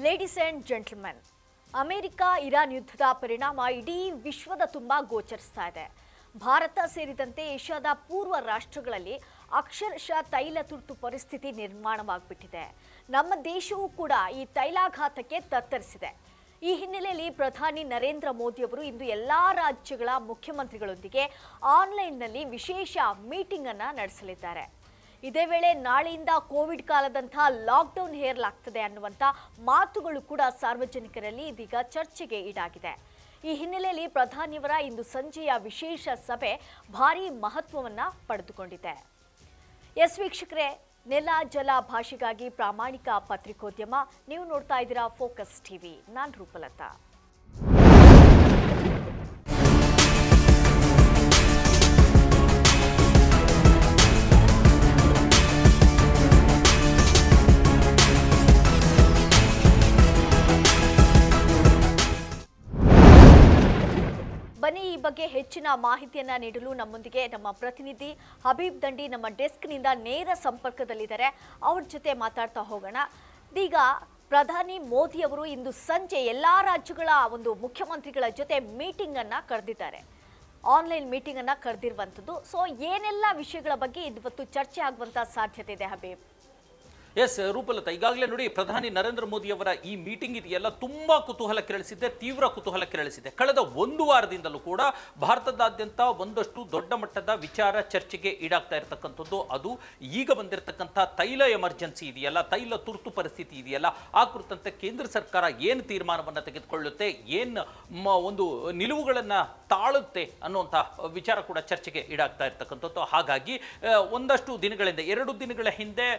Ladies and gentlemen, America Iran ಯುದ್ಧದ ಪರಿಣಾಮ ಇಡೀ ವಿಶ್ವದ ತುಂಬ ಗೋಚರಿಸ್ತಾ ಇದೆ. ಭಾರತ ಸೇರಿದಂತೆ ಏಷ್ಯಾದ ಪೂರ್ವ ರಾಷ್ಟ್ರಗಳಲ್ಲಿ ಅಕ್ಷರಶಃ ತೈಲ ತುರ್ತು ಪರಿಸ್ಥಿತಿ ನಿರ್ಮಾಣವಾಗ್ಬಿಟ್ಟಿದೆ. ನಮ್ಮ ದೇಶವೂ ಕೂಡ ಈ ತೈಲಾಘಾತಕ್ಕೆ ತತ್ತರಿಸಿದೆ. ಈ ಹಿನ್ನೆಲೆಯಲ್ಲಿ ಪ್ರಧಾನಿ ನರೇಂದ್ರ ಮೋದಿ ಅವರು ಇಂದು ಎಲ್ಲಾ ರಾಜ್ಯಗಳ ಮುಖ್ಯಮಂತ್ರಿಗಳೊಂದಿಗೆ ಆನ್ಲೈನ್ನಲ್ಲಿ ವಿಶೇಷ ಮೀಟಿಂಗ್ ಅನ್ನು ನಡೆಸಲಿದ್ದಾರೆ. ಇದೇ ವೇಳೆ ನಾಳೆಯಿಂದ ಕೋವಿಡ್ ಕಾಲದಂತಹ ಲಾಕ್ಡೌನ್ ಹೇರಲಾಗ್ತದೆ ಅನ್ನುವಂಥ ಮಾತುಗಳು ಕೂಡ ಸಾರ್ವಜನಿಕರಲ್ಲಿ ಇದೀಗ ಚರ್ಚೆಗೆ ಈಡಾಗಿದೆ. ಈ ಹಿನ್ನೆಲೆಯಲ್ಲಿ ಪ್ರಧಾನಿಯವರ ಇಂದು ಸಂಜೆಯ ವಿಶೇಷ ಸಭೆ ಭಾರೀ ಮಹತ್ವವನ್ನು ಪಡೆದುಕೊಂಡಿದೆ. ಎಸ್ ವೀಕ್ಷಕರೇ, ನೆಲ ಜಲ ಭಾಷೆಗಾಗಿ ಪ್ರಾಮಾಣಿಕ ಪತ್ರಿಕೋದ್ಯಮ. ನೀವು ನೋಡ್ತಾ ಇದ್ದೀರಾ ಫೋಕಸ್ ಟಿವಿ. ನಾನು ರೂಪಲತಾ. ಬನ್ನಿ, ಈ ಬಗ್ಗೆ ಹೆಚ್ಚಿನ ಮಾಹಿತಿಯನ್ನ ನೀಡಲು ನಮ್ಮೊಂದಿಗೆ ನಮ್ಮ ಪ್ರತಿನಿಧಿ ಹಬೀಬ್ ದಂಡಿ ನಮ್ಮ ಡೆಸ್ಕ್ನಿಂದ ನೇರ ಸಂಪರ್ಕದಲ್ಲಿದ್ದಾರೆ. ಅವ್ರ ಜೊತೆ ಮಾತಾಡ್ತಾ ಹೋಗೋಣ. ಈಗ ಪ್ರಧಾನಿ ಮೋದಿ ಅವರು ಇಂದು ಸಂಜೆ ಎಲ್ಲಾ ರಾಜ್ಯಗಳ ಒಂದು ಮುಖ್ಯಮಂತ್ರಿಗಳ ಜೊತೆ ಮೀಟಿಂಗ್ ಅನ್ನ ಕರೆದಿದ್ದಾರೆ. ಆನ್ಲೈನ್ ಮೀಟಿಂಗ್ ಅನ್ನ ಕರೆದಿರುವಂಥದ್ದು. ಸೊ ಏನೆಲ್ಲ ವಿಷಯಗಳ ಬಗ್ಗೆ ಇವತ್ತು ಚರ್ಚೆ ಆಗುವಂತ ಸಾಧ್ಯತೆ ಇದೆ ಹಬೀಬ್? ಎಸ್ ರೂಪಲತಾ, ಈಗಾಗಲೇ ನೋಡಿ ಪ್ರಧಾನಿ ನರೇಂದ್ರ ಮೋದಿ ಅವರ ಈ ಮೀಟಿಂಗ್ ಇದೆಯಲ್ಲ ತುಂಬಾ ಕುತೂಹಲ ಕೆರಳಿಸಿದೆ, ತೀವ್ರ ಕುತೂಹಲ ಕೆರಳಿಸಿದೆ. ಕಳೆದ ಒಂದು ವಾರದಿಂದಲೂ ಕೂಡ ಭಾರತದಾದ್ಯಂತ ಒಂದಷ್ಟು ದೊಡ್ಡ ಮಟ್ಟದ ವಿಚಾರ ಚರ್ಚೆಗೆ ಈಡಾಗ್ತಾ ಇರತಕ್ಕಂಥದ್ದು ಅದು ಈಗ ಬಂದಿರತಕ್ಕಂಥ ತೈಲ ಎಮರ್ಜೆನ್ಸಿ ಇದೆಯಲ್ಲ, ತೈಲ ತುರ್ತು ಪರಿಸ್ಥಿತಿ ಇದೆಯಲ್ಲ, ಆ ಕುರಿತಂತೆ ಕೇಂದ್ರ ಸರ್ಕಾರ ಏನು ತೀರ್ಮಾನವನ್ನು ತೆಗೆದುಕೊಳ್ಳುತ್ತೆ, ಏನು ಒಂದು ನಿಲುವುಗಳನ್ನು ತಾಳುತ್ತೆ ಅನ್ನುವಂಥ ವಿಚಾರ ಕೂಡ ಚರ್ಚೆಗೆ ಈಡಾಗ್ತಾ ಇರತಕ್ಕಂಥದ್ದು. ಹಾಗಾಗಿ ಒಂದಷ್ಟು ದಿನಗಳಿಂದ 2 ದಿನಗಳ ಹಿಂದೆ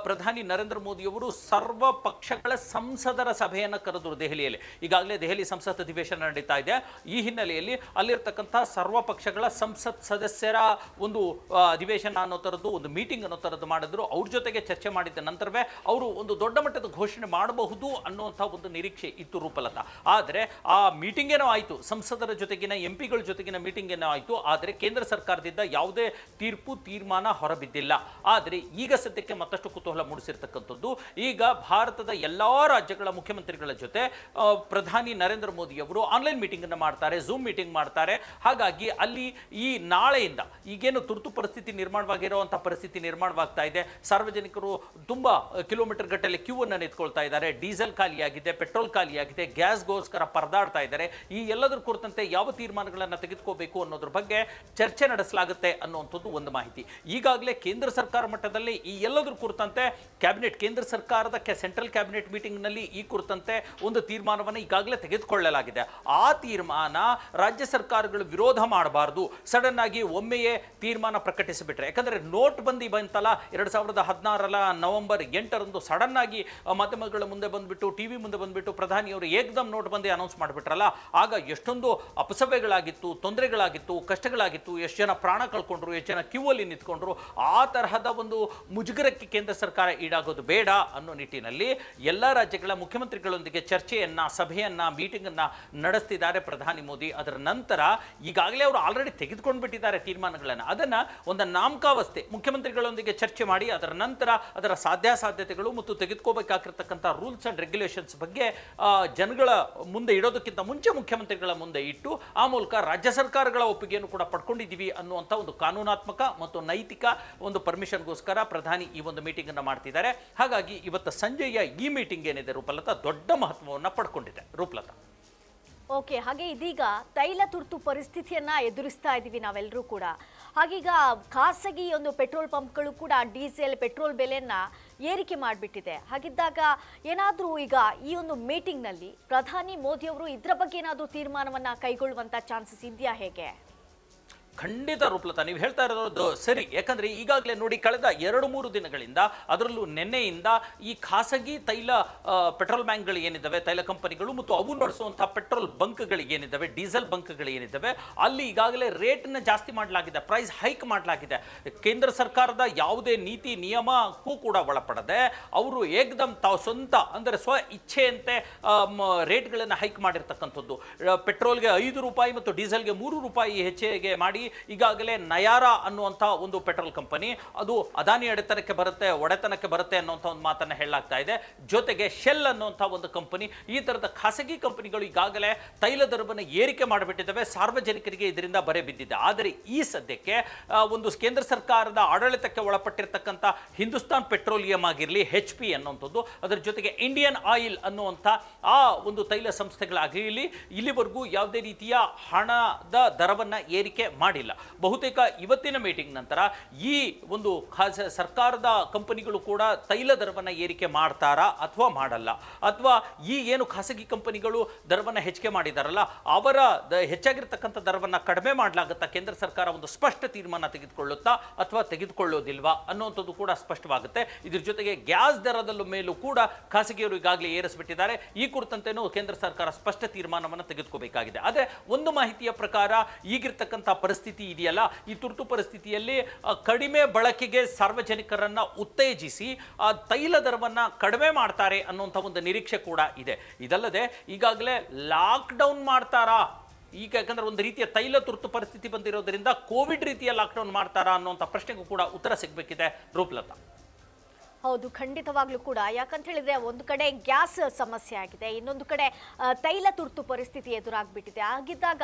ಪ್ರಧಾನಿ ನರೇಂದ್ರ ಮೋದಿ ಅವರು ಸರ್ವ ಪಕ್ಷಗಳ ಸಂಸದರ ಸಭೆಯನ್ನು ಕರೆದರು ದೆಹಲಿಯಲ್ಲಿ. ಈಗಾಗಲೇ ದೆಹಲಿ ಸಂಸತ್ ಅಧಿವೇಶನ ನಡೀತಾ ಇದೆ. ಈ ಹಿನ್ನೆಲೆಯಲ್ಲಿ ಅಲ್ಲಿರ್ತಕ್ಕಂಥ ಸರ್ವ ಪಕ್ಷಗಳ ಸಂಸತ್ ಸದಸ್ಯರ ಒಂದು ಅಧಿವೇಶನ ಅನ್ನೋ ಥರದ್ದು, ಒಂದು ಮೀಟಿಂಗ್ ಅನ್ನೋ ಥರದ್ದು ಮಾಡಿದ್ರು. ಅವ್ರ ಜೊತೆಗೆ ಚರ್ಚೆ ಮಾಡಿದ ನಂತರವೇ ಅವರು ಒಂದು ದೊಡ್ಡ ಮಟ್ಟದ ಘೋಷಣೆ ಮಾಡಬಹುದು ಅನ್ನುವಂಥ ಒಂದು ನಿರೀಕ್ಷೆ ಇತ್ತು ರೂಪಲತಾ. ಆದರೆ ಆ ಮೀಟಿಂಗ್ ಏನೋ ಆಯಿತು, ಸಂಸದರ ಜೊತೆಗಿನ ಎಂಪಿಗಳ ಜೊತೆಗಿನ ಮೀಟಿಂಗ್ ಏನೋ ಆಯಿತು. ಆದರೆ ಕೇಂದ್ರ ಸರ್ಕಾರದಿಂದ ಯಾವುದೇ ತೀರ್ಮಾನ ಹೊರಬಿದ್ದಿಲ್ಲ. ಆದರೆ ಈಗ ಸದ್ಯಕ್ಕೆ ಮತ್ತಷ್ಟು ಕುತೂಹಲ ಮೂಡಿಸಿರ್ತಕ್ಕಂಥದ್ದು, ಈಗ ಭಾರತದ ಎಲ್ಲಾ ರಾಜ್ಯಗಳ ಮುಖ್ಯಮಂತ್ರಿಗಳ ಜೊತೆ ಪ್ರಧಾನಿ ನರೇಂದ್ರ ಮೋದಿ ಅವರು ಆನ್ಲೈನ್ ಮೀಟಿಂಗ್ ಅನ್ನು ಮಾಡ್ತಾರೆ, ಝೂಮ್ ಮೀಟಿಂಗ್ ಮಾಡ್ತಾರೆ. ಹಾಗಾಗಿ ಅಲ್ಲಿ ಈ ನಾಳೆಯಿಂದ ಈಗೇನು ತುರ್ತು ಪರಿಸ್ಥಿತಿ ನಿರ್ಮಾಣವಾಗಿರುವಂತಹ ಪರಿಸ್ಥಿತಿ ನಿರ್ಮಾಣವಾಗ್ತಾ ಇದೆ. ಸಾರ್ವಜನಿಕರು ತುಂಬಾ ಕಿಲೋಮೀಟರ್ ಗಟ್ಟಲೆ ಕ್ಯೂ ಅನ್ನು ನಿಂತ್ಕೊಳ್ತಾ ಇದ್ದಾರೆ. ಡೀಸೆಲ್ ಖಾಲಿಯಾಗಿದೆ, ಪೆಟ್ರೋಲ್ ಖಾಲಿಯಾಗಿದೆ, ಗ್ಯಾಸ್ಗೋಸ್ಕರ ಪರದಾಡ್ತಾ ಇದ್ದಾರೆ. ಈ ಎಲ್ಲದರ ಕುರಿತಂತೆ ಯಾವ ತೀರ್ಮಾನಗಳನ್ನು ತೆಗೆದುಕೋಬೇಕು ಅನ್ನೋದ್ರ ಬಗ್ಗೆ ಚರ್ಚೆ ನಡೆಸಲಾಗುತ್ತೆ ಅನ್ನುವಂಥದ್ದು ಒಂದು ಮಾಹಿತಿ. ಈಗಾಗಲೇ ಕೇಂದ್ರ ಸರ್ಕಾರ ಮಟ್ಟದಲ್ಲಿ ಈ ಎಲ್ಲದರ ಕುರಿತಂತೆ ಕ್ಯಾಬಿನೆಟ್, ಕೇಂದ್ರ ಸರ್ಕಾರದ ಸೆಂಟ್ರಲ್ ಕ್ಯಾಬಿನೆಟ್ ಮೀಟಿಂಗ್ ನಲ್ಲಿ ಈ ಕುರಿತಂತೆ ಒಂದು ತೀರ್ಮಾನವನ್ನು ಈಗಾಗಲೇ ತೆಗೆದುಕೊಳ್ಳಲಾಗಿದೆ. ಆ ತೀರ್ಮಾನ ರಾಜ್ಯ ಸರ್ಕಾರಗಳು ವಿರೋಧ ಮಾಡಬಾರದು, ಸಡನ್ ಆಗಿ ಒಮ್ಮೆಯೇ ತೀರ್ಮಾನ ಪ್ರಕಟಿಸಿಬಿಟ್ರೆ. ಯಾಕಂದ್ರೆ ನೋಟ್ ಬಂದಿ ಬಂತಲ್ಲ 2016 ನವೆಂಬರ್ 8ರಂದು ಸಡನ್ ಆಗಿ ಮಾಧ್ಯಮಗಳ ಮುಂದೆ ಬಂದ್ಬಿಟ್ಟು, ಟಿವಿ ಮುಂದೆ ಬಂದ್ಬಿಟ್ಟು ಪ್ರಧಾನಿಯವರು ಏಕದಮ್ ನೋಟ್ ಬಂದಿ ಅನೌನ್ಸ್ ಮಾಡಿಬಿಟ್ರಲ್ಲ, ಆಗ ಎಷ್ಟೊಂದು ಅಪಸವ್ಯಗಳಾಗಿತ್ತು, ತೊಂದರೆಗಳಾಗಿತ್ತು, ಕಷ್ಟಗಳಾಗಿತ್ತು, ಎಷ್ಟು ಜನ ಪ್ರಾಣ ಕಳ್ಕೊಂಡ್ರು, ಎಷ್ಟು ಜನ ಕ್ಯೂ ಅಲ್ಲಿ ನಿಂತ್ಕೊಂಡ್ರು. ಆ ತರಹದ ಒಂದು ಮುಜುಗರಕ್ಕೆ ಕೇಂದ್ರ ಸರ್ಕಾರ ಈಡಾಗೋದು ಬೇಡ ಅನ್ನೋ ನಿಟ್ಟಿನಲ್ಲಿ ಎಲ್ಲ ರಾಜ್ಯಗಳ ಮುಖ್ಯಮಂತ್ರಿಗಳೊಂದಿಗೆ ಚರ್ಚೆಯನ್ನ, ಸಭೆಯನ್ನ, ಮೀಟಿಂಗ್ ಅನ್ನ ನಡೆಸ್ತಿದ್ದಾರೆ ಪ್ರಧಾನಿ ಮೋದಿ. ಅದರ ನಂತರ ಈಗಾಗಲೇ ಅವರು ಆಲ್ರೆಡಿ ತೆಗೆದುಕೊಂಡು ಬಿಟ್ಟಿದ್ದಾರೆ ತೀರ್ಮಾನಗಳನ್ನು. ಅದನ್ನ ಒಂದು ನಾಮಕಾವಸ್ಥೆ ಮುಖ್ಯಮಂತ್ರಿಗಳೊಂದಿಗೆ ಚರ್ಚೆ ಮಾಡಿ ಅದರ ನಂತರ ಅದರ ಸಾಧ್ಯಾಸಾಧ್ಯತೆಗಳು ಮತ್ತು ತೆಗೆದುಕೋಬೇಕಾಗಿರ್ತಕ್ಕಂಥ ರೂಲ್ಸ್ ಅಂಡ್ ರೆಗ್ಯುಲೇಷನ್ಸ್ ಬಗ್ಗೆ ಜನಗಳ ಮುಂದೆ ಇಡೋದಕ್ಕಿಂತ ಮುಂಚೆ ಮುಖ್ಯಮಂತ್ರಿಗಳ ಮುಂದೆ ಇಟ್ಟು ಆ ಮೂಲಕ ರಾಜ್ಯ ಸರ್ಕಾರಗಳ ಒಪ್ಪಿಗೆಯನ್ನು ಕೂಡ ಪಡ್ಕೊಂಡಿದ್ದೀವಿ ಅನ್ನುವಂಥ ಒಂದು ಕಾನೂನಾತ್ಮಕ ಮತ್ತು ನೈತಿಕ ಒಂದು ಪರ್ಮಿಷನ್ಗೋಸ್ಕರ ಪ್ರಧಾನಿ ಈ ಒಂದು ಮೀಟಿಂಗ್ ಅನ್ನು ಮಾಡ್ತಿದ್ದಾರೆ. ಹಾಗಾಗಿ ಇವತ್ತು ಸಂಜೆಯ ಈ ಮೀಟಿಂಗ್ ಏನಿದೆ ರೂಪಲತಾ, ದೊಡ್ಡ ಮಹತ್ವವನ್ನು ಪಡ್ಕೊಂಡಿದೆ ರೂಪಲತಾ. ಓಕೆ, ಹಾಗೆ ಇದೀಗ ತೈಲ ತುರ್ತು ಪರಿಸ್ಥಿತಿಯನ್ನ ಎದುರಿಸ್ತಾ ಇದ್ದೀವಿ ನಾವೆಲ್ಲರೂ ಕೂಡ. ಹಾಗೀಗ ಖಾಸಗಿ ಒಂದು ಪೆಟ್ರೋಲ್ ಪಂಪ್ಗಳು ಕೂಡ ಡೀಸೆಲ್, ಪೆಟ್ರೋಲ್ ಬೆಲೆಯನ್ನ ಏರಿಕೆ ಮಾಡಿಬಿಟ್ಟಿದೆ. ಹಾಗಿದ್ದಾಗ ಏನಾದರೂ ಈಗ ಈ ಒಂದು ಮೀಟಿಂಗ್ನಲ್ಲಿ ಪ್ರಧಾನಿ ಮೋದಿ ಅವರು ಇದರ ಬಗ್ಗೆ ಏನಾದರೂ ತೀರ್ಮಾನವನ್ನ ಕೈಗೊಳ್ಳುವಂತ ಚಾನ್ಸಸ್ ಇದೆಯಾ, ಹೇಗೆ? ಖಂಡಿತ ರೂಪಲತಾ, ನೀವು ಹೇಳ್ತಾ ಇರೋದು ಸರಿ. ಯಾಕಂದ್ರೆ ಈಗಾಗಲೇ ನೋಡಿ ಕಳೆದ 2-3 ದಿನಗಳಿಂದ, ಅದರಲ್ಲೂ ನಿನ್ನೆಯಿಂದ ಈ ಖಾಸಗಿ ತೈಲ ಪೆಟ್ರೋಲ್ ಬ್ಯಾಂಕ್ಗಳು ಏನಿದ್ದಾವೆ, ತೈಲ ಕಂಪನಿಗಳು ಮತ್ತು ಅವು ನಡೆಸುವಂತಹ ಪೆಟ್ರೋಲ್ ಬಂಕ್ಗಳು ಏನಿದ್ದಾವೆ, ಡೀಸೆಲ್ ಬಂಕ್ಗಳು ಏನಿದ್ದಾವೆ, ಅಲ್ಲಿ ಈಗಾಗಲೇ ರೇಟ್ನ ಜಾಸ್ತಿ ಮಾಡಲಾಗಿದೆ, ಪ್ರೈಸ್ ಹೈಕ್ ಮಾಡಲಾಗಿದೆ. ಕೇಂದ್ರ ಸರ್ಕಾರದ ಯಾವುದೇ ನೀತಿ ನಿಯಮಕ್ಕೂ ಕೂಡ ಒಳಪಡದೆ ಅವರು ಏಕದಮ್ ತಾವು ಸ್ವಂತ ಅಂದರೆ ಸ್ವ ಇಚ್ಛೆಯಂತೆ ರೇಟ್ಗಳನ್ನು ಹೈಕ್ ಮಾಡಿರ್ತಕ್ಕಂಥದ್ದು. ಪೆಟ್ರೋಲ್ಗೆ 5 ರೂಪಾಯಿ ಮತ್ತು ಡೀಸೆಲ್ಗೆ 3 ರೂಪಾಯಿ ಹೆಚ್ಚಿಗೆ ಮಾಡಿ ಮಾಡಿ ಈಗಾಗಲೇ ನಯಾರಾ ಅನ್ನುವಂಥ ಒಂದು ಪೆಟ್ರೋಲ್ ಕಂಪನಿ ಅದು ಅದಾನಿ ಒಡೆತನಕ್ಕೆ ಬರುತ್ತೆ ಅನ್ನುವಂಥ ಒಂದು ಮಾತನ್ನ ಹೇಳಲಾಗ್ತಾ ಇದೆ. ಜೊತೆಗೆ ಶೆಲ್ ಅನ್ನುವಂಥ ಒಂದು ಕಂಪನಿ, ಈ ತರದ ಖಾಸಗಿ ಕಂಪನಿಗಳು ಈಗಾಗಲೇ ತೈಲ ದರವನ್ನು ಏರಿಕೆ ಮಾಡಿಬಿಟ್ಟಿದ್ದಾವೆ. ಸಾರ್ವಜನಿಕರಿಗೆ ಇದರಿಂದ ಬರೆ ಬಿದ್ದಿದೆ. ಆದರೆ ಈ ಸದ್ಯಕ್ಕೆ ಒಂದು ಕೇಂದ್ರ ಸರ್ಕಾರದ ಆಡಳಿತಕ್ಕೆ ಒಳಪಟ್ಟಿರ್ತಕ್ಕಂಥ ಹಿಂದೂಸ್ತಾನ್ ಪೆಟ್ರೋಲಿಯಂ ಆಗಿರಲಿ, HP ಅನ್ನುವಂಥದ್ದು, ಅದರ ಜೊತೆಗೆ ಇಂಡಿಯನ್ ಆಯಿಲ್ ಅನ್ನುವಂಥ ಆ ಒಂದು ತೈಲ ಸಂಸ್ಥೆಗಳಾಗಿರಲಿ, ಇಲ್ಲಿವರೆಗೂ ಯಾವುದೇ ರೀತಿಯ ಹಣದ ದರವನ್ನು ಏರಿಕೆ ಮಾಡಿಲ್ಲ. ಬಹುತೇಕ ಇವತ್ತಿನ ಮೀಟಿಂಗ್ ನಂತರ ಈ ಒಂದು ಸರ್ಕಾರದ ಕಂಪನಿಗಳು ಕೂಡ ತೈಲ ದರವನ್ನು ಏರಿಕೆ ಮಾಡ್ತಾರಾ ಅಥವಾ ಮಾಡಲ್ಲ, ಅಥವಾ ಈ ಏನು ಖಾಸಗಿ ಕಂಪನಿಗಳು ದರವನ್ನು ಹೆಚ್ಚಿಗೆ ಮಾಡಿದಾರಲ್ಲ ಅವರ ಹೆಚ್ಚಾಗಿರ್ತಕ್ಕಂಥ ದರವನ್ನು ಕಡಿಮೆ ಮಾಡಲಾಗುತ್ತಾ, ಕೇಂದ್ರ ಸರ್ಕಾರ ಒಂದು ಸ್ಪಷ್ಟ ತೀರ್ಮಾನ ತೆಗೆದುಕೊಳ್ಳುತ್ತಾ ಅಥವಾ ತೆಗೆದುಕೊಳ್ಳೋದಿಲ್ವಾ ಅನ್ನುವಂಥದ್ದು ಕೂಡ ಸ್ಪಷ್ಟವಾಗುತ್ತೆ. ಇದ್ರ ಜೊತೆಗೆ ಗ್ಯಾಸ್ ದರದಲ್ಲೂ ಮೇಲೂ ಕೂಡ ಖಾಸಗಿಯವರು ಈಗಾಗಲೇ ಏರಿಸಿಬಿಟ್ಟಿದ್ದಾರೆ. ಈ ಕುರಿತಂತೆನೂ ಕೇಂದ್ರ ಸರ್ಕಾರ ಸ್ಪಷ್ಟ ತೀರ್ಮಾನವನ್ನು ತೆಗೆದುಕೋಬೇಕಾಗಿದೆ. ಆದರೆ ಒಂದು ಮಾಹಿತಿಯ ಪ್ರಕಾರ ಈಗಿರ್ತಕ್ಕಂಥ ಪರಿಸ್ಥಿತಿ ಇದೆಯಲ್ಲ, ಈ ತುರ್ತು ಪರಿಸ್ಥಿತಿಯಲ್ಲಿ ಕಡಿಮೆ ಬಳಕೆಗೆ ಸಾರ್ವಜನಿಕರನ್ನ ಉತ್ತೇಜಿಸಿ ತೈಲ ದರವನ್ನ ಕಡಿಮೆ ಮಾಡ್ತಾರೆ ಅನ್ನುವಂಥ ಒಂದು ನಿರೀಕ್ಷೆ ಕೂಡ ಇದೆ. ಇದಲ್ಲದೆ ಈಗಾಗಲೇ ಲಾಕ್ಡೌನ್ ಮಾಡ್ತಾರಾ, ಈಗ ಯಾಕಂದ್ರೆ ಒಂದು ರೀತಿಯ ತೈಲ ತುರ್ತು ಪರಿಸ್ಥಿತಿ ಬಂದಿರೋದ್ರಿಂದ ಕೋವಿಡ್ ರೀತಿಯ ಲಾಕ್ಡೌನ್ ಮಾಡ್ತಾರಾ ಅನ್ನುವಂಥ ಪ್ರಶ್ನೆಗೂ ಕೂಡ ಉತ್ತರ ಸಿಗಬೇಕಿದೆ ರೂಪಲತಾ. ಹೌದು, ಖಂಡಿತವಾಗ್ಲೂ ಕೂಡ. ಯಾಕಂತ ಹೇಳಿದ್ರೆ ಒಂದು ಕಡೆ ಗ್ಯಾಸ್ ಸಮಸ್ಯೆ ಆಗಿದೆ, ಇನ್ನೊಂದು ಕಡೆ ತೈಲ ತುರ್ತು ಪರಿಸ್ಥಿತಿ ಎದುರಾಗ್ಬಿಟ್ಟಿದೆ. ಆಗಿದ್ದಾಗ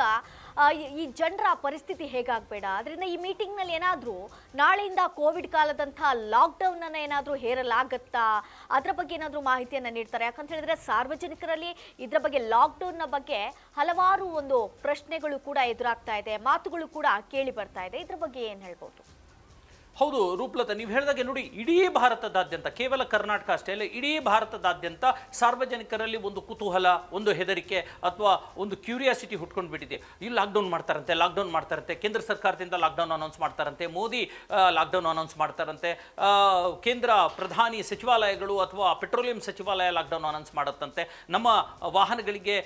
ಈ ಜನರ ಪರಿಸ್ಥಿತಿ ಹೇಗಾಗಬೇಡ. ಅದರಿಂದ ಈ ಮೀಟಿಂಗ್ನಲ್ಲಿ ಏನಾದರೂ ನಾಳೆಯಿಂದ ಕೋವಿಡ್ ಕಾಲದಂಥ ಲಾಕ್ಡೌನ್ ಅನ್ನು ಏನಾದರೂ ಹೇರಲಾಗತ್ತಾ, ಅದರ ಬಗ್ಗೆ ಏನಾದರೂ ಮಾಹಿತಿಯನ್ನು ನೀಡ್ತಾರೆ? ಯಾಕಂತ ಹೇಳಿದ್ರೆ ಸಾರ್ವಜನಿಕರಲ್ಲಿ ಇದರ ಬಗ್ಗೆ ಲಾಕ್ಡೌನ್ನ ಬಗ್ಗೆ ಹಲವಾರು ಒಂದು ಪ್ರಶ್ನೆಗಳು ಕೂಡ ಎದುರಾಗ್ತಾ ಇದೆ, ಮಾತುಗಳು ಕೂಡ ಕೇಳಿ ಬರ್ತಾ ಇದೆ. ಇದ್ರ ಬಗ್ಗೆ ಏನು ಹೇಳ್ಬೋದು? ಹೌದು ರೂಪಲತಾ, ನೀವು ಹೇಳಿದಾಗೆ ನೋಡಿ, ಇಡೀ ಭಾರತದಾದ್ಯಂತ, ಕೇವಲ ಕರ್ನಾಟಕ ಅಷ್ಟೇ ಅಲ್ಲ, ಇಡೀ ಭಾರತದಾದ್ಯಂತ ಸಾರ್ವಜನಿಕರಲ್ಲಿ ಒಂದು ಕುತೂಹಲ, ಒಂದು ಹೆದರಿಕೆ ಅಥವಾ ಒಂದು ಕ್ಯೂರಿಯಾಸಿಟಿ ಹುಟ್ಕೊಂಡು ಬಿಟ್ಟಿದೆ. ಇಲ್ಲಿ ಲಾಕ್ಡೌನ್ ಮಾಡ್ತಾರಂತೆ, ಕೇಂದ್ರ ಸರ್ಕಾರದಿಂದ ಲಾಕ್ಡೌನ್ ಅನೌನ್ಸ್ ಮಾಡ್ತಾರಂತೆ, ಮೋದಿ ಲಾಕ್ಡೌನ್ ಅನೌನ್ಸ್ ಮಾಡ್ತಾರಂತೆ, ಕೇಂದ್ರ ಪ್ರಧಾನಿ ಸಚಿವಾಲಯಗಳು ಅಥವಾ ಪೆಟ್ರೋಲಿಯಂ ಸಚಿವಾಲಯ ಲಾಕ್ಡೌನ್ ಅನೌನ್ಸ್ ಮಾಡುತ್ತಂತೆ, ನಮ್ಮ ವಾಹನಗಳಿಗೆ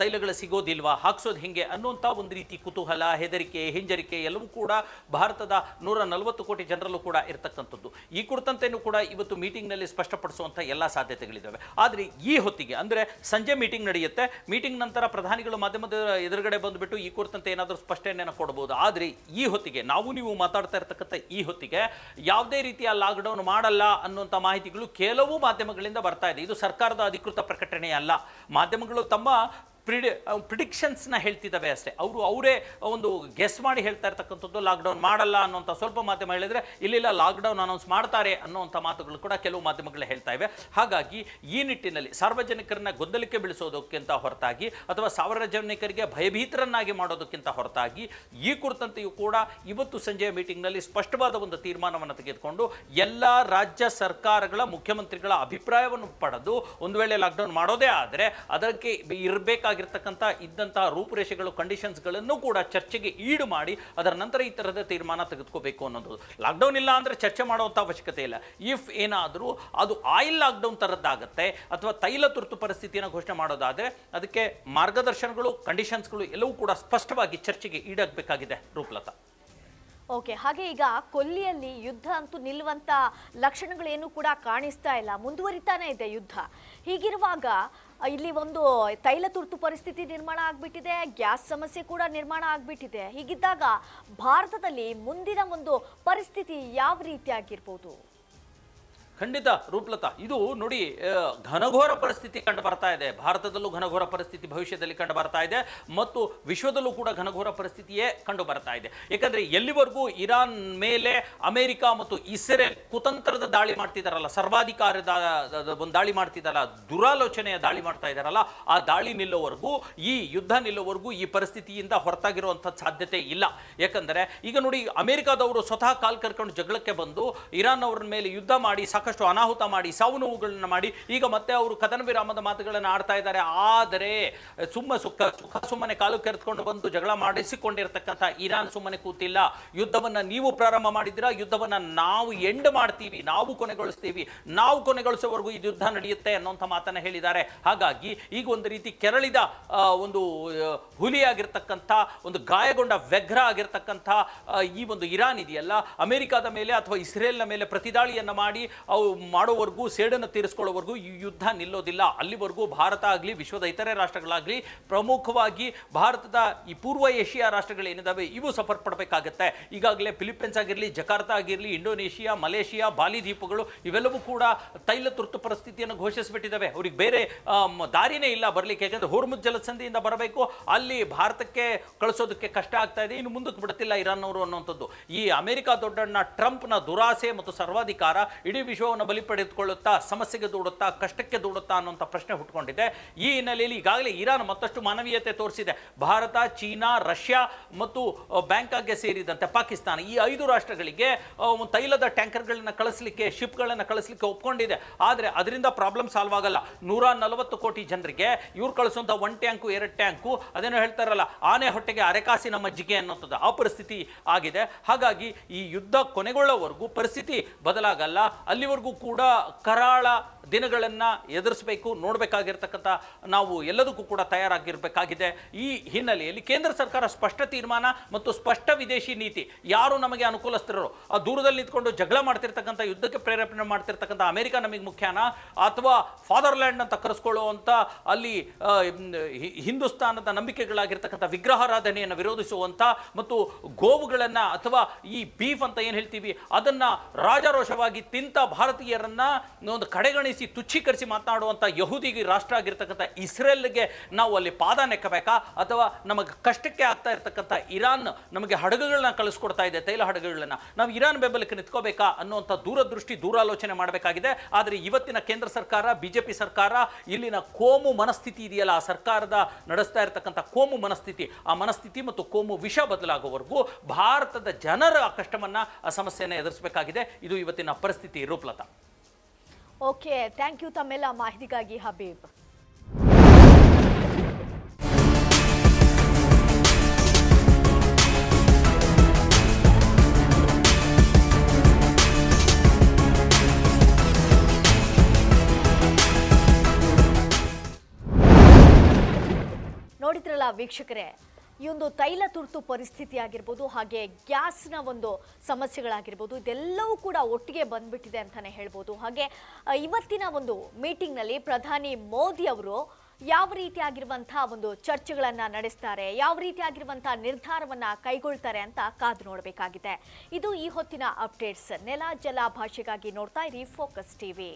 ತೈಲಗಳು ಸಿಗೋದಿಲ್ವಾ, ಹಾಕ್ಸೋದು ಹಿಂಗೆ ಅನ್ನುವಂಥ ಒಂದು ರೀತಿ ಕುತೂಹಲ, ಹೆದರಿಕೆ, ಹಿಂಜರಿಕೆ ಎಲ್ಲವೂ ಕೂಡ ಭಾರತದ 140 ಕೋಟಿ ಜನರಲ್ಲೂ ಕೂಡ ಇರತಕ್ಕಂಥದ್ದು. ಈ ಕುರಿತಂತೆಯೂ ಕೂಡ ಇವತ್ತು ಮೀಟಿಂಗ್ನಲ್ಲಿ ಸ್ಪಷ್ಟಪಡಿಸುವಂಥ ಎಲ್ಲ ಸಾಧ್ಯತೆಗಳಿದ್ದಾವೆ. ಆದರೆ ಈ ಹೊತ್ತಿಗೆ ಅಂದರೆ ಸಂಜೆ ಮೀಟಿಂಗ್ ನಡೆಯುತ್ತೆ, ಮೀಟಿಂಗ್ ನಂತರ ಪ್ರಧಾನಿಗಳು ಮಾಧ್ಯಮದ ಎದುರುಗಡೆ ಬಂದುಬಿಟ್ಟು ಈ ಕುರಿತಂತೆ ಏನಾದರೂ ಸ್ಪಷ್ಟನೆಯನ್ನು ಕೊಡಬಹುದು. ಆದರೆ ಈ ಹೊತ್ತಿಗೆ ನೀವು ಮಾತಾಡ್ತಾ ಇರತಕ್ಕಂಥ ಈ ಹೊತ್ತಿಗೆ ಯಾವುದೇ ರೀತಿಯ ಲಾಕ್ಡೌನ್ ಮಾಡಲ್ಲ ಅನ್ನುವಂಥ ಮಾಹಿತಿಗಳು ಕೆಲವು ಮಾಧ್ಯಮಗಳಿಂದ ಬರ್ತಾ ಇದೆ. ಇದು ಸರ್ಕಾರದ ಅಧಿಕೃತ ಪ್ರಕಟಣೆ ಅಲ್ಲ. ಮಾಧ್ಯಮಗಳು ತಮ್ಮ ಪ್ರಿಡಿಕ್ಷನ್ಸ್ನ ಹೇಳ್ತಿದ್ದಾವೆ ಅಷ್ಟೇ. ಅವರೇ ಒಂದು ಗೆಸ್ ಮಾಡಿ ಹೇಳ್ತಾ ಇರ್ತಕ್ಕಂಥದ್ದು ಲಾಕ್ಡೌನ್ ಮಾಡಲ್ಲ ಅನ್ನೋಂಥ ಸ್ವಲ್ಪ ಮಾಧ್ಯಮ ಹೇಳಿದರೆ ಇಲ್ಲಿಲ್ಲ ಲಾಕ್ಡೌನ್ ಅನೌನ್ಸ್ ಮಾಡ್ತಾರೆ ಅನ್ನೋಂಥ ಮಾತುಗಳು ಕೂಡ ಕೆಲವು ಮಾಧ್ಯಮಗಳೇ ಹೇಳ್ತಾ ಇವೆ. ಹಾಗಾಗಿ ಈ ನಿಟ್ಟಿನಲ್ಲಿ ಸಾರ್ವಜನಿಕರನ್ನ ಗೊಂದಲಕ್ಕೆ ಬೀಳಿಸೋದಕ್ಕಿಂತ ಹೊರತಾಗಿ ಅಥವಾ ಸಾರ್ವಜನಿಕರಿಗೆ ಭಯಭೀತರನ್ನಾಗಿ ಮಾಡೋದಕ್ಕಿಂತ ಹೊರತಾಗಿ ಈ ಕುರಿತಂತೆಯೂ ಕೂಡ ಇವತ್ತು ಸಂಜೆಯ ಮೀಟಿಂಗ್ನಲ್ಲಿ ಸ್ಪಷ್ಟವಾದ ಒಂದು ತೀರ್ಮಾನವನ್ನು ತೆಗೆದುಕೊಂಡು ಎಲ್ಲ ರಾಜ್ಯ ಸರ್ಕಾರಗಳ ಮುಖ್ಯಮಂತ್ರಿಗಳ ಅಭಿಪ್ರಾಯವನ್ನು ಪಡೆದು ಒಂದು ವೇಳೆ ಲಾಕ್ಡೌನ್ ಮಾಡೋದೇ ಆದರೆ ಅದಕ್ಕೆ ಇರಬೇಕಾಗಿರ್ತಕ್ಕಂಥ ಇದ್ದಂತಹ ರೂಪುರೇಷೆಗಳು, ಕಂಡೀಷನ್ಸ್ಗಳನ್ನು ಕೂಡ ಚರ್ಚೆಗೆ ಈಡು ಮಾಡಿ ಅದರ ನಂತರ ಈ ತರಹದ ತೀರ್ಮಾನ ತೆಗೆದುಕೋಬೇಕು ಅನ್ನೋದು. ಲಾಕ್ಡೌನ್ ಇಲ್ಲ ಅಂದ್ರೆ ಚರ್ಚೆ ಮಾಡುವಂಥ ಅವಶ್ಯಕತೆ ಇಲ್ಲ. ಇಫ್ ಏನಾದರೂ ಅದು ಆಯಿಲ್ ಲಾಕ್ಡೌನ್ ತರದ್ದಾಗತ್ತೆ ಅಥವಾ ತೈಲ ತುರ್ತು ಪರಿಸ್ಥಿತಿಯನ್ನು ಘೋಷಣೆ ಮಾಡೋದಾದ್ರೆ ಅದಕ್ಕೆ ಮಾರ್ಗದರ್ಶನಗಳು, ಕಂಡೀಷನ್ಸ್ಗಳು ಎಲ್ಲವೂ ಕೂಡ ಸ್ಪಷ್ಟವಾಗಿ ಚರ್ಚೆಗೆ ಈಡಾಗಬೇಕಾಗಿದೆ ರೂಪಲತಾ. ಓಕೆ, ಹಾಗೆ ಈಗ ಕೊಲ್ಲಿಯಲ್ಲಿ ಯುದ್ಧ ಅಂತೂ ನಿಲ್ಲುವಂತ ಲಕ್ಷಣಗಳೇನು ಕೂಡ ಕಾಣಿಸ್ತಾ ಇಲ್ಲ, ಮುಂದುವರಿತಾನೆ ಇದೆ ಯುದ್ಧ. ಹೀಗಿರುವಾಗ ಇಲ್ಲಿ ಒಂದು ತೈಲ ತುರ್ತು ಪರಿಸ್ಥಿತಿ ನಿರ್ಮಾಣ ಆಗ್ಬಿಟ್ಟಿದೆ, ಗ್ಯಾಸ್ ಸಮಸ್ಯೆ ಕೂಡ ನಿರ್ಮಾಣ ಆಗ್ಬಿಟ್ಟಿದೆ. ಹೀಗಿದ್ದಾಗ ಭಾರತದಲ್ಲಿ ಮುಂದಿನ ಒಂದು ಪರಿಸ್ಥಿತಿ ಯಾವ ರೀತಿಯಾಗಿರ್ಬೋದು? ಖಂಡಿತ ರೂಪಲತಾ, ಇದು ನೋಡಿ ಘನಘೋರ ಪರಿಸ್ಥಿತಿ ಕಂಡು ಬರ್ತಾ ಇದೆ. ಭಾರತದಲ್ಲೂ ಘನಘೋರ ಪರಿಸ್ಥಿತಿ ಭವಿಷ್ಯದಲ್ಲಿ ಕಂಡು ಬರ್ತಾ ಇದೆ ಮತ್ತು ವಿಶ್ವದಲ್ಲೂ ಕೂಡ ಘನಘೋರ ಪರಿಸ್ಥಿತಿಯೇ ಕಂಡು ಬರ್ತಾ ಇದೆ. ಯಾಕಂದ್ರೆ ಎಲ್ಲಿವರೆಗೂ ಇರಾನ್ ಮೇಲೆ ಅಮೆರಿಕ ಮತ್ತು ಇಸ್ರೇಲ್ ಕುತಂತ್ರದ ದಾಳಿ ಮಾಡ್ತಿದಾರಲ್ಲ, ಸರ್ವಾಧಿಕಾರದ ಒಂದು ದಾಳಿ ಮಾಡ್ತಿದಾರಲ್ಲ, ದುರಾಲೋಚನೆಯ ದಾಳಿ ಮಾಡ್ತಾ ಇದಾರಲ್ಲ, ಆ ದಾಳಿ ನಿಲ್ಲೋವರೆಗೂ, ಈ ಯುದ್ಧ ನಿಲ್ಲೋವರೆಗೂ ಈ ಪರಿಸ್ಥಿತಿಯಿಂದ ಹೊರತಾಗಿರುವಂಥ ಸಾಧ್ಯತೆ ಇಲ್ಲ. ಯಾಕಂದ್ರೆ ಈಗ ನೋಡಿ, ಅಮೆರಿಕದವರು ಸ್ವತಃ ಕಾಲ್ ಕರ್ಕೊಂಡು ಜಗಳಕ್ಕೆ ಬಂದು ಇರಾನ್ ಅವರ ಮೇಲೆ ಯುದ್ಧ ಮಾಡಿ ಸಾಕಷ್ಟು ಅನಾಹುತ ಮಾಡಿ ಸಾವು ನೋವುಗಳನ್ನ ಮಾಡಿ ಈಗ ಮತ್ತೆ ಅವರು ಕದನ ವಿರಾಮದ ಮಾತುಗಳನ್ನು ಆಡ್ತಾ ಇದ್ದಾರೆ. ಆದರೆ ಸುಮ್ಮನೆ ಕಾಲು ಕೆರೆದುಕೊಂಡು ಬಂದು ಜಗಳ ಮಾಡಿಸಿಕೊಂಡಿರ್ತಕ್ಕಂಥ ಇರಾನ್ ಸುಮ್ಮನೆ ಕೂತಿಲ್ಲ. ಯುದ್ಧವನ್ನ ನೀವು ಪ್ರಾರಂಭ ಮಾಡಿದ್ದೀರಾ, ಯುದ್ಧವನ್ನ ನಾವು ಎಂಡ್ ಮಾಡ್ತೀವಿ, ನಾವು ಕೊನೆಗೊಳಿಸ್ತೀವಿ, ನಾವು ಕೊನೆಗೊಳಿಸುವವರೆಗೂ ಈ ಯುದ್ಧ ನಡೆಯುತ್ತೆ ಅನ್ನೋಂಥ ಮಾತನ್ನ ಹೇಳಿದ್ದಾರೆ. ಹಾಗಾಗಿ ಈಗ ಒಂದು ರೀತಿ ಕೆರಳಿದ ಒಂದು ಹುಲಿಯಾಗಿರ್ತಕ್ಕಂಥ, ಒಂದು ಗಾಯಗೊಂಡ ವ್ಯಗ್ರ ಆಗಿರ್ತಕ್ಕಂಥ ಈ ಒಂದು ಇರಾನ್ ಇದೆಯಲ್ಲ, ಅಮೆರಿಕದ ಮೇಲೆ ಅಥವಾ ಇಸ್ರೇಲ್ನ ಮೇಲೆ ಪ್ರತಿದಾಳಿಯನ್ನ ಮಾಡಿ ಅವು ಮಾಡೋವರೆಗೂ, ಸೇಡನ್ನು ತೀರಿಸ್ಕೊಳ್ಳೋವರೆಗೂ ಈ ಯುದ್ಧ ನಿಲ್ಲೋದಿಲ್ಲ. ಅಲ್ಲಿವರೆಗೂ ಭಾರತ ಆಗಲಿ, ವಿಶ್ವದ ಇತರೆ ರಾಷ್ಟ್ರಗಳಾಗಲಿ, ಪ್ರಮುಖವಾಗಿ ಭಾರತದ ಈ ಪೂರ್ವ ಏಷ್ಯಾ ರಾಷ್ಟ್ರಗಳೇನಿದಾವೆ ಇವು ಸಫರ್ ಪಡಬೇಕಾಗತ್ತೆ. ಈಗಾಗಲೇ ಫಿಲಿಪೈನ್ಸ್ ಆಗಿರಲಿ, ಜಕಾರ್ತಾ ಆಗಿರಲಿ, ಇಂಡೋನೇಷಿಯಾ, ಮಲೇಷಿಯಾ, ಬಾಲಿ ದ್ವೀಪಗಳು ಇವೆಲ್ಲವೂ ಕೂಡ ತೈಲ ತುರ್ತು ಪರಿಸ್ಥಿತಿಯನ್ನು ಘೋಷಿಸಿಬಿಟ್ಟಿದ್ದಾವೆ. ಅವ್ರಿಗೆ ಬೇರೆ ದಾರಿನೇ ಇಲ್ಲ ಬರಲಿಕ್ಕೆ. ಯಾಕಂದ್ರೆ ಹೋರ್ಮುಜ್ ಜಲಸಂಧಿಯಿಂದ ಬರಬೇಕು, ಅಲ್ಲಿ ಭಾರತಕ್ಕೆ ಕಳಿಸೋದಕ್ಕೆ ಕಷ್ಟ ಆಗ್ತಾ ಇದೆ, ಇನ್ನು ಮುಂದಕ್ಕೆ ಬಿಡುತ್ತಿಲ್ಲ ಇರಾನ್ ಅವರು ಅನ್ನುವಂಥದ್ದು. ಈ ಅಮೆರಿಕ ದೊಡ್ಡಣ್ಣ ಟ್ರಂಪ್ನ ದುರಾಸೆ ಮತ್ತು ಸರ್ವಾಧಿಕಾರ ಇಡೀ ವಿಶ್ವವನ್ನು ಬಲಿ ಪಡೆದುಕೊಳ್ಳುತ್ತಾ, ಸಮಸ್ಯೆಗೆ ದೂಡುತ್ತಾ, ಕಷ್ಟಕ್ಕೆ ದೂಡುತ್ತಾ ಅನ್ನುವಂಥ ಪ್ರಶ್ನೆ ಹುಟ್ಟುಕೊಂಡಿದೆ. ಈ ಹಿನ್ನೆಲೆಯಲ್ಲಿ ಈಗಾಗಲೇ ಇರಾನ್ ಮತ್ತಷ್ಟು ಮಾನವೀಯತೆ ತೋರಿಸಿದೆ. ಭಾರತ, ಚೀನಾ, ರಷ್ಯಾ ಮತ್ತು ಬ್ಯಾಂಕಾಕ್ಗೆ ಸೇರಿದಂತೆ ಪಾಕಿಸ್ತಾನ ಈ 5 ರಾಷ್ಟ್ರಗಳಿಗೆ ತೈಲದ ಟ್ಯಾಂಕರ್ಗಳನ್ನ ಕಳಿಸಲಿಕ್ಕೆ, ಶಿಪ್ಗಳನ್ನು ಕಳಿಸಲಿಕ್ಕೆ ಒಪ್ಕೊಂಡಿದೆ. ಆದರೆ ಅದರಿಂದ ಪ್ರಾಬ್ಲಮ್ ಸಾಲ್ವ್ ಆಗಲ್ಲ. 140 ಕೋಟಿ ಜನರಿಗೆ ಇವ್ರು ಕಳಿಸುವಂಥ 1 ಟ್ಯಾಂಕು 2 ಟ್ಯಾಂಕು, ಅದೇನೋ ಹೇಳ್ತಾರಲ್ಲ, ಆನೆ ಹೊಟ್ಟೆಗೆ ಅರೆಕಾಸಿನ ಮಜ್ಜಿಗೆ ಅನ್ನೋಂಥದ್ದು ಆ ಪರಿಸ್ಥಿತಿ ಆಗಿದೆ. ಹಾಗಾಗಿ ಈ ಯುದ್ಧ ಕೊನೆಗೊಳ್ಳೋವರೆಗೂ ಪರಿಸ್ಥಿತಿ ಬದಲಾಗಲ್ಲ. ಅಲ್ಲಿವರೆಗೂ ಕೂಡ ಕರಾಳ ದಿನಗಳನ್ನು ಎದುರಿಸಬೇಕು, ನೋಡಬೇಕಾಗಿರ್ತಕ್ಕಂಥ ನಾವು ಎಲ್ಲದಕ್ಕೂ ಕೂಡ ತಯಾರಾಗಿರಬೇಕಾಗಿದೆ. ಈ ಹಿನ್ನೆಲೆಯಲ್ಲಿ ಕೇಂದ್ರ ಸರ್ಕಾರ ಸ್ಪಷ್ಟ ತೀರ್ಮಾನ ಮತ್ತು ಸ್ಪಷ್ಟ ವಿದೇಶಿ ನೀತಿ, ಯಾರು ನಮಗೆ ಅನುಕೂಲಸ್ಥರು, ಆ ದೂರದಲ್ಲಿ ನಿಂತ್ಕೊಂಡು ಜಗಳ ಮಾಡ್ತಿರ್ತಕ್ಕಂಥ, ಯುದ್ಧಕ್ಕೆ ಪ್ರೇರೇಪಣೆ ಮಾಡ್ತಿರ್ತಕ್ಕಂಥ ಅಮೆರಿಕ ನಮಗೆ ಮುಖ್ಯನಾ, ಅಥವಾ ಫಾದರ್ಲ್ಯಾಂಡ್ ಅಂತ ಕರೆಸ್ಕೊಳ್ಳುವಂಥ ಅಲ್ಲಿ ಹಿಂದೂಸ್ತಾನದ ನಂಬಿಕೆಗಳಾಗಿರ್ತಕ್ಕಂಥ ವಿಗ್ರಹಾರಾಧನೆಯನ್ನು ವಿರೋಧಿಸುವಂಥ ಮತ್ತು ಗೋವುಗಳನ್ನು ಅಥವಾ ಈ ಬೀಫ್ ಅಂತ ಏನು ಹೇಳ್ತೀವಿ ಅದನ್ನು ರಾಜಾರೋಷವಾಗಿ ತಿಂತ ಭಾರತೀಯರನ್ನ ಒಂದು ಕಡೆಗಣಿಸಿ ತುಚ್ಛೀಕರಿಸಿ ಮಾತನಾಡುವಂಥ ಯಹೂದಿ ರಾಷ್ಟ್ರ ಆಗಿರ್ತಕ್ಕಂಥ ಇಸ್ರೇಲ್ಗೆ ನಾವು ಅಲ್ಲಿ ಪಾದ ನೆಕ್ಕಬೇಕಾ, ಅಥವಾ ನಮಗೆ ಕಷ್ಟಕ್ಕೆ ಆಗ್ತಾ ಇರ್ತಕ್ಕಂಥ ಇರಾನ್ ನಮಗೆ ಹಡಗುಗಳನ್ನ ಕಳಿಸ್ಕೊಡ್ತಾ ಇದೆ, ತೈಲ ಹಡಗುಗಳನ್ನ, ನಾವು ಇರಾನ್ ಬೆಂಬಲಕ್ಕೆ ನಿಂತ್ಕೋಬೇಕಾ ಅನ್ನುವಂಥ ದೂರದೃಷ್ಟಿ, ದೂರಾಲೋಚನೆ ಮಾಡಬೇಕಾಗಿದೆ. ಆದರೆ ಇವತ್ತಿನ ಕೇಂದ್ರ ಸರ್ಕಾರ, ಬಿಜೆಪಿ ಸರ್ಕಾರ, ಇಲ್ಲಿನ ಕೋಮು ಮನಸ್ಥಿತಿ ಇದೆಯಲ್ಲ, ಆ ಸರ್ಕಾರದ ನಡೆಸ್ತಾ ಇರತಕ್ಕಂಥ ಕೋಮು ಮನಸ್ಥಿತಿ, ಆ ಮನಸ್ಥಿತಿ ಮತ್ತು ಕೋಮು ವಿಷ ಬದಲಾಗುವವರೆಗೂ ಭಾರತದ ಜನರ ಕಷ್ಟವನ್ನ, ಆ ಸಮಸ್ಯೆಯನ್ನು ಎದುರಿಸಬೇಕಾಗಿದೆ. ಇದು ಇವತ್ತಿನ ಪರಿಸ್ಥಿತಿ. ರೂಪಲತಾ. ಓಕೆ, ಥ್ಯಾಂಕ್ ಯು ತಮ್ಮೆಲ್ಲ ಮಾಹಿತಿಗಾಗಿ ಹಬೀಬ್. ನೋಡಿದ್ರಲ್ಲ ವೀಕ್ಷಕರೇ, ಈ ಒಂದು ತೈಲ ತುರ್ತು ಪರಿಸ್ಥಿತಿ ಆಗಿರ್ಬೋದು, ಹಾಗೆ ಗ್ಯಾಸ್ನ ಒಂದು ಸಮಸ್ಯೆಗಳಾಗಿರ್ಬೋದು, ಇದೆಲ್ಲವೂ ಕೂಡ ಒಟ್ಟಿಗೆ ಬಂದ್ಬಿಟ್ಟಿದೆ ಅಂತಾನೆ ಹೇಳ್ಬೋದು. ಹಾಗೆ ಇವತ್ತಿನ ಒಂದು ಮೀಟಿಂಗ್ನಲ್ಲಿ ಪ್ರಧಾನಿ ಮೋದಿ ಅವರು ಯಾವ ರೀತಿಯಾಗಿರುವಂತಹ ಒಂದು ಚರ್ಚೆಗಳನ್ನು ನಡೆಸ್ತಾರೆ, ಯಾವ ರೀತಿಯಾಗಿರುವಂತಹ ನಿರ್ಧಾರವನ್ನು ಕೈಗೊಳ್ತಾರೆ ಅಂತ ಕಾದು ನೋಡಬೇಕಾಗಿದೆ. ಇದು ಈ ಹೊತ್ತಿನ ಅಪ್ಡೇಟ್ಸ್. ನೆಲ ಜಲ ಭಾಷೆಗಾಗಿ ನೋಡ್ತಾ ಇರಿ ಫೋಕಸ್ ಟಿವಿ.